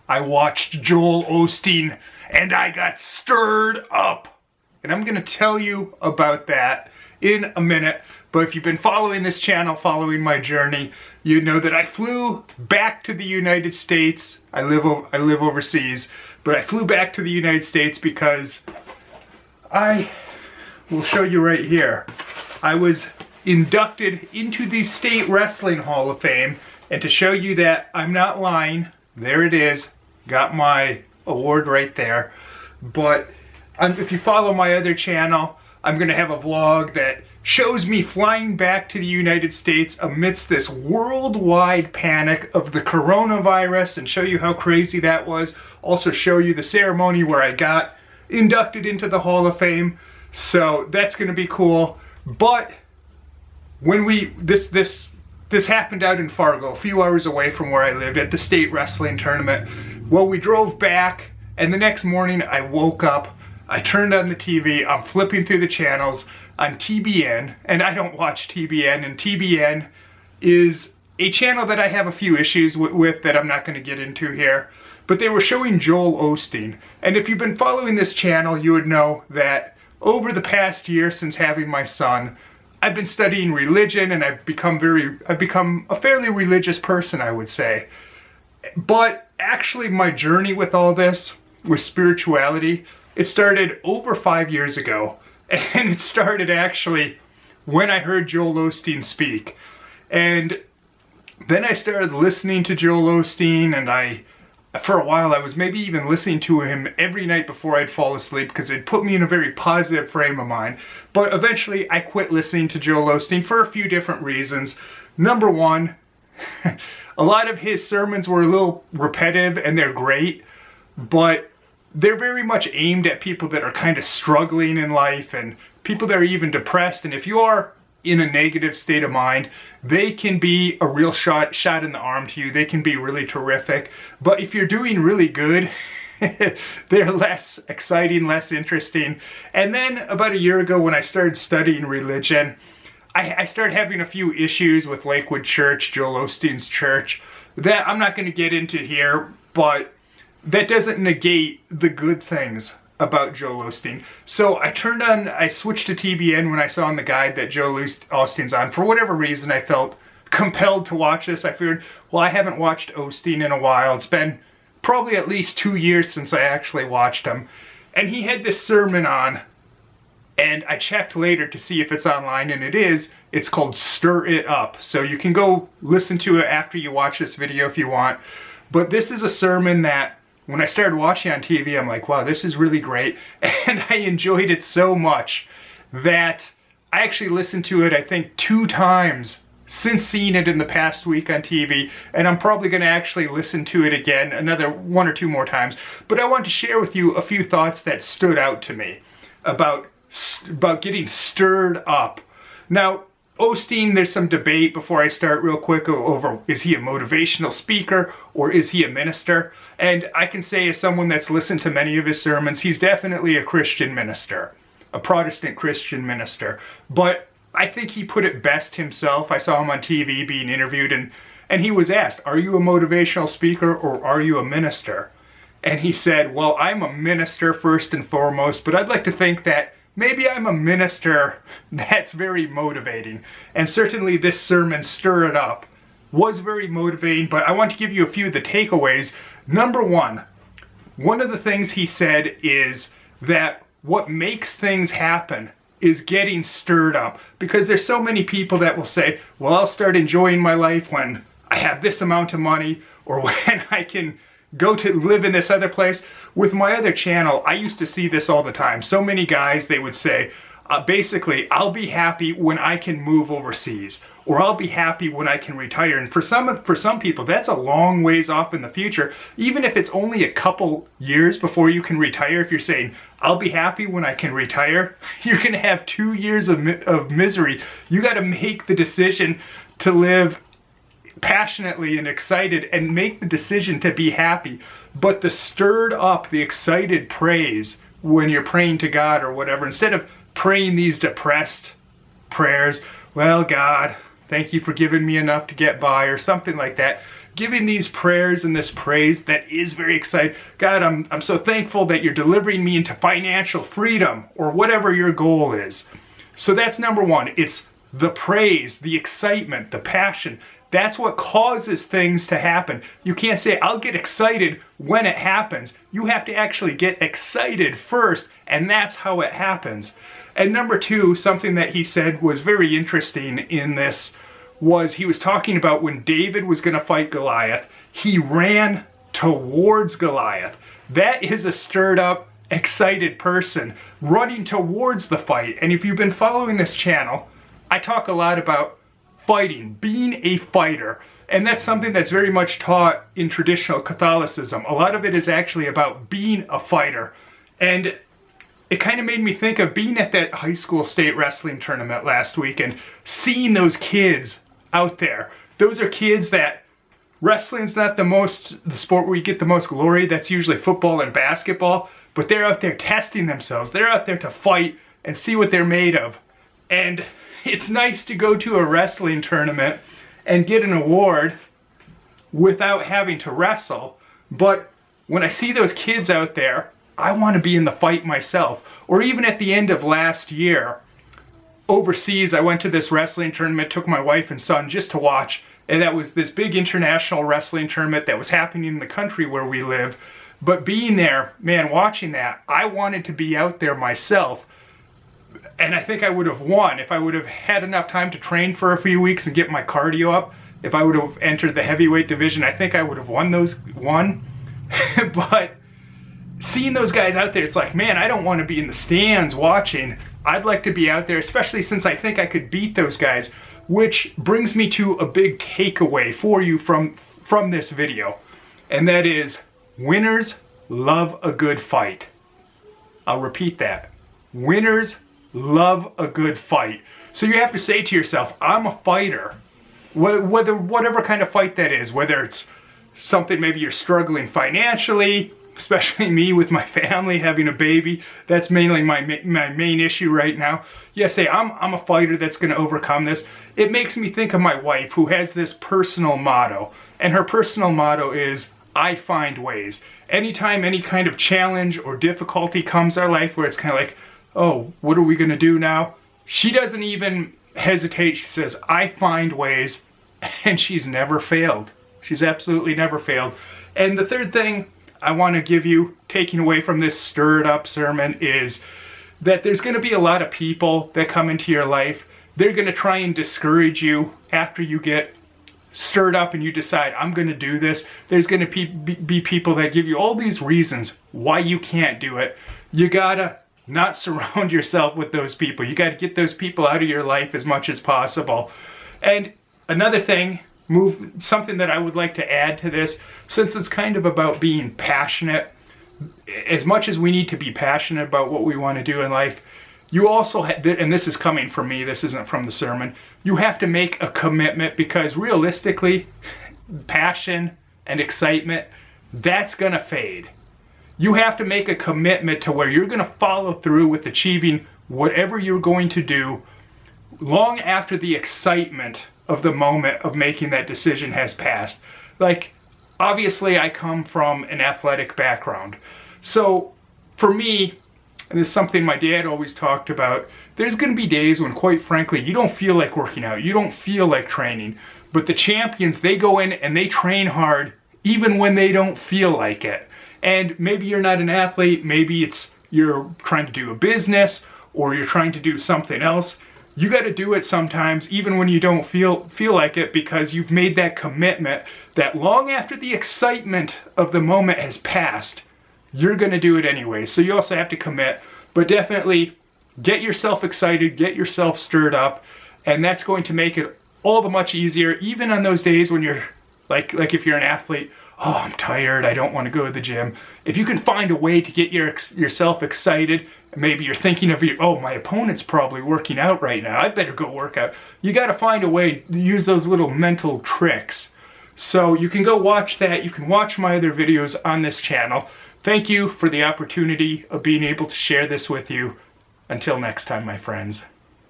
I watched Joel Osteen and I got stirred up. And I'm going to tell you about that in a minute. But if you've been following this channel, following my journey, you know that I flew back to the United States. I live overseas, but I flew back to the United States because I will show you right here. I was inducted into the State Wrestling Hall of Fame, and to show you that I'm not lying, there it is. Got my award right there. But if you follow my other channel, I'm going to have a vlog that shows me flying back to the United States amidst this worldwide panic of the coronavirus and show you how crazy that was. Also show you the ceremony where I got inducted into the Hall of Fame. So that's going to be cool. But when this happened out in Fargo, a few hours away from where I lived at the state wrestling tournament. Well, we drove back, and the next morning I woke up, I turned on the TV, I'm flipping through the channels on TBN, and I don't watch TBN, and TBN is a channel that I have a few issues with that I'm not going to get into here. But they were showing Joel Osteen, and if you've been following this channel, you would know that over the past year since having my son, I've been studying religion, and I've become a fairly religious person, I would say. But actually my journey with all this, with spirituality, it started over 5 years ago. And it started actually when I heard Joel Osteen speak. And then I started listening to Joel Osteen, and for a while I was maybe even listening to him every night before I'd fall asleep because it put me in a very positive frame of mind. But eventually I quit listening to Joel Osteen for a few different reasons. Number one, a lot of his sermons were a little repetitive, and they're great, but they're very much aimed at people that are kind of struggling in life and people that are even depressed. And if you are in a negative state of mind, they can be a real shot in the arm to you. They can be really terrific. But if you're doing really good, they're less exciting, less interesting. And then about a year ago when I started studying religion, I started having a few issues with Lakewood Church, Joel Osteen's church, that I'm not going to get into here, but that doesn't negate the good things about Joel Osteen. So I switched to TBN when I saw in the guide that Joel Osteen's on. For whatever reason, I felt compelled to watch this. I figured, well, I haven't watched Osteen in a while. It's been probably at least 2 years since I actually watched him. And he had this sermon on, and I checked later to see if it's online, and it is. It's called Stir It Up. So you can go listen to it after you watch this video if you want. But this is a sermon that when I started watching on TV, I'm like, wow, this is really great. And I enjoyed it so much that I actually listened to it, I think, 2 times since seeing it in the past week on TV. And I'm probably going to actually listen to it again another 1 or 2 more times. But I want to share with you a few thoughts that stood out to me about getting stirred up. Now, Osteen, there's some debate before I start real quick over, is he a motivational speaker or is he a minister? And I can say, as someone that's listened to many of his sermons, he's definitely a Christian minister, a Protestant Christian minister. But I think he put it best himself. I saw him on TV being interviewed, and he was asked, are you a motivational speaker or are you a minister? And he said, well, I'm a minister first and foremost, but I'd like to think that maybe I'm a minister that's very motivating. And certainly this sermon, Stir It Up, was very motivating, but I want to give you a few of the takeaways. Number one of the things he said is that what makes things happen is getting stirred up. Because there's so many people that will say, well, I'll start enjoying my life when I have this amount of money, or when I can go to live in this other place. With my other channel, I used to see this all the time. So many guys, they would say, basically, I'll be happy when I can move overseas, or I'll be happy when I can retire. And for some people, that's a long ways off in the future. Even if it's only a couple years before you can retire, if you're saying, I'll be happy when I can retire, you're going to have 2 years of misery. You got to make the decision to live passionately and excited and make the decision to be happy. But the stirred up, the excited praise when you're praying to God or whatever, instead of praying these depressed prayers, well, God, thank you for giving me enough to get by, or something like that. giving these prayers and this praise that is very exciting. God, I'm so thankful that you're delivering me into financial freedom, or whatever your goal is. So that's number one. It's the praise, the excitement, the passion. That's what causes things to happen. You can't say, I'll get excited when it happens. You have to actually get excited first, and that's how it happens. And number two, something that he said was very interesting in this was he was talking about when David was going to fight Goliath, he ran towards Goliath. That is a stirred up, excited person running towards the fight. And if you've been following this channel, I talk a lot about fighting, being a fighter. And that's something that's very much taught in traditional Catholicism. A lot of it is actually about being a fighter. And it kind of made me think of being at that high school state wrestling tournament last week and seeing those kids out there. Those are kids that wrestling's not the sport where you get the most glory. That's usually football and basketball. But they're out there testing themselves. They're out there to fight and see what they're made of. And it's nice to go to a wrestling tournament and get an award without having to wrestle. But when I see those kids out there, I want to be in the fight myself. Or even at the end of last year, overseas, I went to this wrestling tournament, took my wife and son just to watch. And that was this big international wrestling tournament that was happening in the country where we live. But being there, man, watching that, I wanted to be out there myself. And I think I would have won if I would have had enough time to train for a few weeks and get my cardio up. If I would have entered the heavyweight division, I think I would have won. But seeing those guys out there, it's like, man, I don't want to be in the stands watching. I'd like to be out there, especially since I think I could beat those guys. Which brings me to a big takeaway for you from this video. And that is, winners love a good fight. I'll repeat that. Winners love a good fight. So you have to say to yourself, I'm a fighter. Whatever kind of fight that is, whether it's something maybe you're struggling financially, especially me with my family having a baby, that's mainly my main issue right now. You say, I'm a fighter that's going to overcome this. It makes me think of my wife, who has this personal motto, and her personal motto is, I find ways. Anytime any kind of challenge or difficulty comes our life where it's kind of like, oh, what are we going to do now? She doesn't even hesitate. She says, I find ways, and she's never failed. She's absolutely never failed. And the third thing I want to give you, taking away from this stirred up sermon, is that there's going to be a lot of people that come into your life. They're going to try and discourage you after you get stirred up and you decide, I'm going to do this. There's going to be people that give you all these reasons why you can't do it. You got to not surround yourself with those people. You got to get those people out of your life as much as possible. And another thing, something that I would like to add to this, since it's kind of about being passionate, as much as we need to be passionate about what we want to do in life, you also, and this is coming from me, this isn't from the sermon, you have to make a commitment, because realistically, passion and excitement, that's going to fade. You have to make a commitment to where you're going to follow through with achieving whatever you're going to do long after the excitement of the moment of making that decision has passed. Like, obviously I come from an athletic background. So for me, and this is something my dad always talked about, there's going to be days when, quite frankly, you don't feel like working out. You don't feel like training. But the champions, they go in and they train hard even when they don't feel like it. And maybe you're not an athlete, maybe you're trying to do a business, or you're trying to do something else. You got to do it sometimes, even when you don't feel like it, because you've made that commitment that long after the excitement of the moment has passed, you're going to do it anyway. So you also have to commit, but definitely get yourself excited, get yourself stirred up, and that's going to make it all the much easier, even on those days when you're, like if you're an athlete, oh, I'm tired, I don't want to go to the gym. If you can find a way to get yourself excited, maybe you're thinking of oh, my opponent's probably working out right now, I better go work out. You got to find a way to use those little mental tricks. So you can go watch that. You can watch my other videos on this channel. Thank you for the opportunity of being able to share this with you. Until next time, my friends.